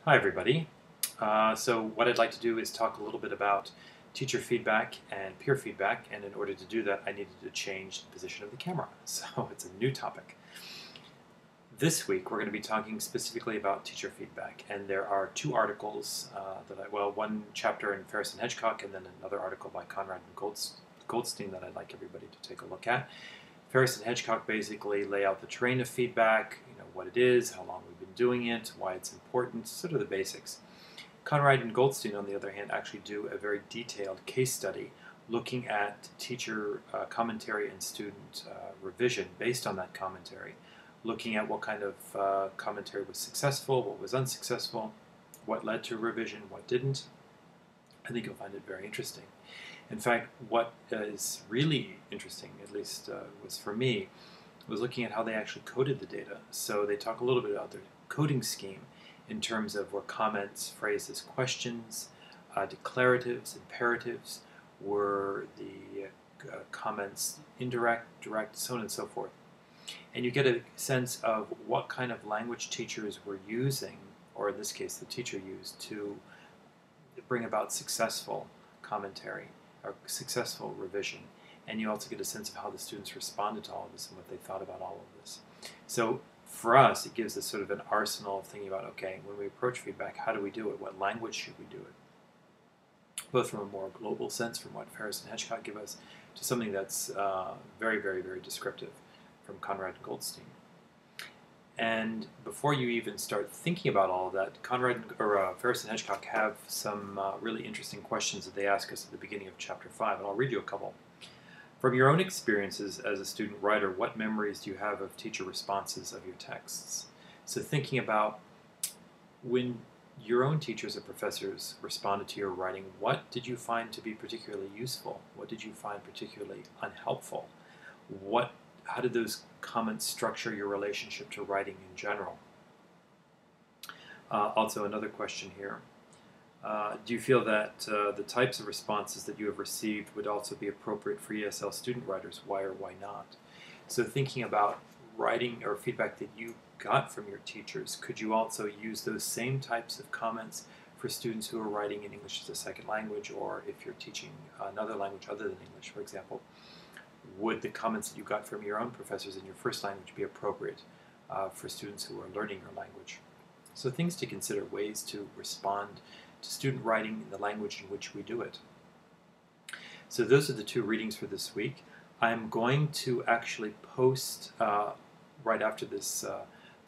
Hi everybody. So what I'd like to do is talk a little bit about teacher feedback and peer feedback, and in order to do that I needed to change the position of the camera. So it's a new topic. This week we're going to be talking specifically about teacher feedback, and there are two articles one chapter in Ferris and Hedgecock and then another article by Conrad and Goldstein that I'd like everybody to take a look at. Ferris and Hedgecock basically lay out the terrain of feedback, what it is, how long we've been doing it, why it's important, sort of the basics. Conrad and Goldstein, on the other hand, actually do a very detailed case study looking at teacher commentary and student revision based on that commentary, looking at what kind of commentary was successful, what was unsuccessful, what led to revision, what didn't. I think you'll find it very interesting. In fact, what is really interesting, at least was for me, was looking at how they actually coded the data. So they talk a little bit about their coding scheme in terms of were comments phrased as questions, declaratives, imperatives, were the comments indirect, direct, so on and so forth. And you get a sense of what kind of language teachers were using, or in this case the teacher used, to bring about successful commentary or successful revision. And you also get a sense of how the students responded to all of this and what they thought about all of this. So for us, it gives us sort of an arsenal of thinking about, okay, when we approach feedback, how do we do it? What language should we do it? Both from a more global sense, from what Ferris and Hedgecock give us, to something that's very, very, very descriptive from Conrad and Goldstein. And before you even start thinking about all of that, Ferris and Hedgecock have some really interesting questions that they ask us at the beginning of Chapter 5, and I'll read you a couple. From your own experiences as a student writer, what memories do you have of teacher responses of your texts? So thinking about when your own teachers or professors responded to your writing, what did you find to be particularly useful? What did you find particularly unhelpful? How did those comments structure your relationship to writing in general? Also, another question here. Do you feel that the types of responses that you have received would also be appropriate for ESL student writers? Why or why not? So thinking about writing or feedback that you got from your teachers, could you also use those same types of comments for students who are writing in English as a second language, or if you're teaching another language other than English, for example? Would the comments that you got from your own professors in your first language be appropriate for students who are learning your language? So things to consider, ways to respond to student writing in the language in which we do it. So those are the two readings for this week. I'm going to actually post, right after this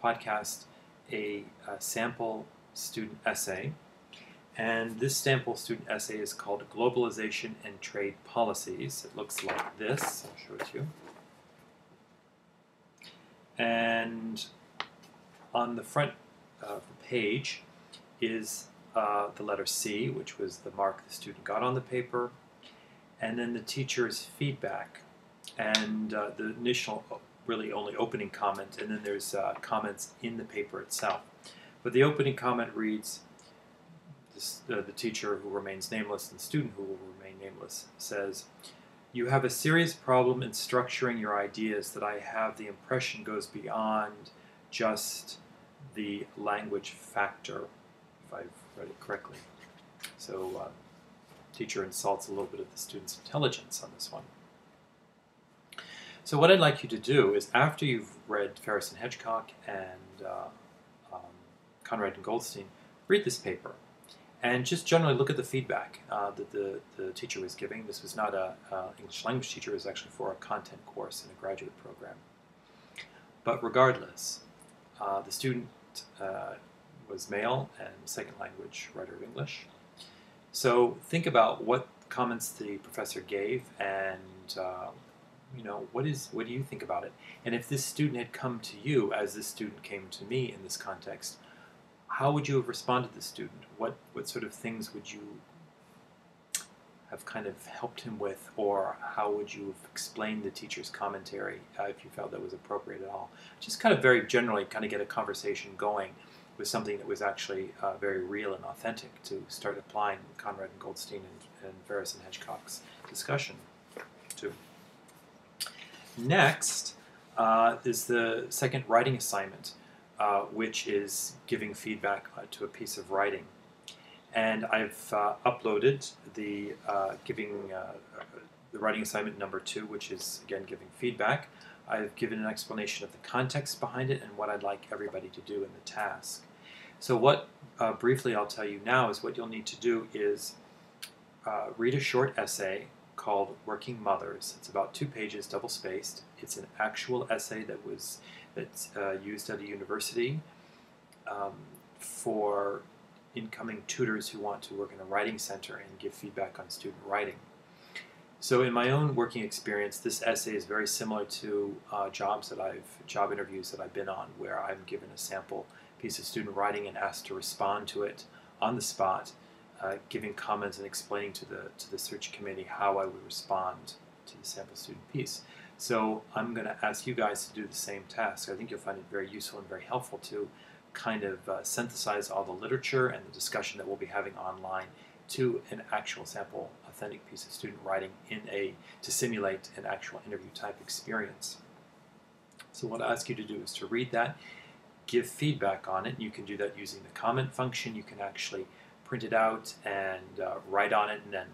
podcast, a sample student essay. And this sample student essay is called Globalization and Trade Policies. It looks like this. I'll show it to you. And on the front of the page is the letter C, which was the mark the student got on the paper, and then the teacher's feedback, and the initial really only opening comment, and then there's comments in the paper itself. But the opening comment reads, the teacher, who remains nameless, and the student, who will remain nameless, says, "You have a serious problem in structuring your ideas that I have the impression goes beyond just the language factor," if I've read it correctly. So teacher insults a little bit of the student's intelligence on this one. So what I'd like you to do is, after you've read Ferris and Hedgecock and Conrad and Goldstein, read this paper and just generally look at the feedback that the teacher was giving. This was not an English language teacher. It was actually for a content course in a graduate program. But regardless, the student was male and second language writer of English. So think about what comments the professor gave, and what do you think about it? And if this student had come to you, as this student came to me in this context, how would you have responded to the student? What sort of things would you have kind of helped him with, or how would you have explained the teacher's commentary if you felt that was appropriate at all? Just kind of very generally kind of get a conversation going with something that was actually very real and authentic, to start applying Conrad and Goldstein and Ferris and Hedgecock's discussion to. Next is the second writing assignment. which is giving feedback to a piece of writing. And I've uploaded the the writing assignment number 2, which is, again, giving feedback. I've given an explanation of the context behind it and what I'd like everybody to do in the task. So what, briefly, I'll tell you now is what you'll need to do is read a short essay called Working Mothers. It's about 2 pages, double-spaced. It's an actual essay that's used at a university for incoming tutors who want to work in a writing center and give feedback on student writing. So in my own working experience, this essay is very similar to job interviews that I've been on, where I'm given a sample piece of student writing and asked to respond to it on the spot, giving comments and explaining to the search committee how I would respond to the sample student piece. So I'm going to ask you guys to do the same task. I think you'll find it very useful and very helpful to kind of synthesize all the literature and the discussion that we'll be having online to an actual sample authentic piece of student writing to simulate an actual interview type experience. So what I ask you to do is to read that, give feedback on it. You can do that using the comment function. You can actually print it out and write on it and then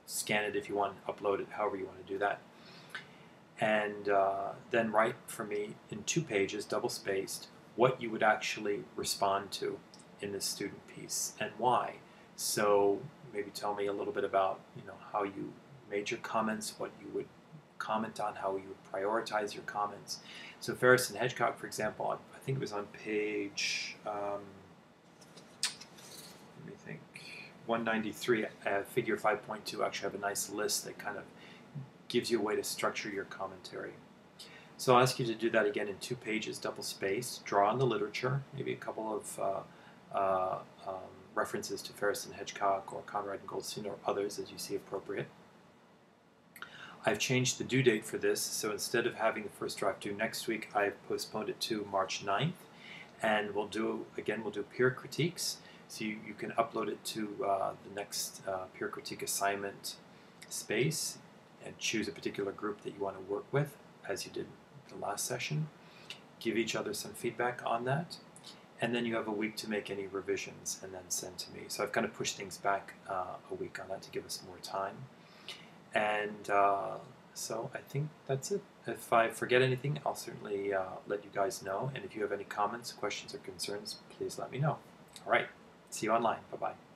scan it if you want, upload it, however you want to do that. And then write for me in 2 pages, double-spaced, what you would actually respond to in this student piece and why. So maybe tell me a little bit about how you made your comments, what you would comment on, how you would prioritize your comments. So Ferris and Hedgecock, for example, I think it was on page, let me think, 193, figure 5.2 actually have a nice list that kind of gives you a way to structure your commentary. So I'll ask you to do that again in 2 pages, double-spaced. Draw on the literature, maybe a couple of references to Ferris and Hedgecock or Conrad and Goldstein or others as you see appropriate. I've changed the due date for this, so instead of having the first draft due next week, I've postponed it to March 9th, and we'll do peer critiques, so you can upload it to the next peer critique assignment space and choose a particular group that you want to work with, as you did the last session. Give each other some feedback on that, and then you have a week to make any revisions and then send to me. So I've kind of pushed things back a week on that to give us more time. And so I think that's it. If I forget anything, I'll certainly let you guys know. And if you have any comments, questions, or concerns, please let me know. All right. See you online. Bye-bye.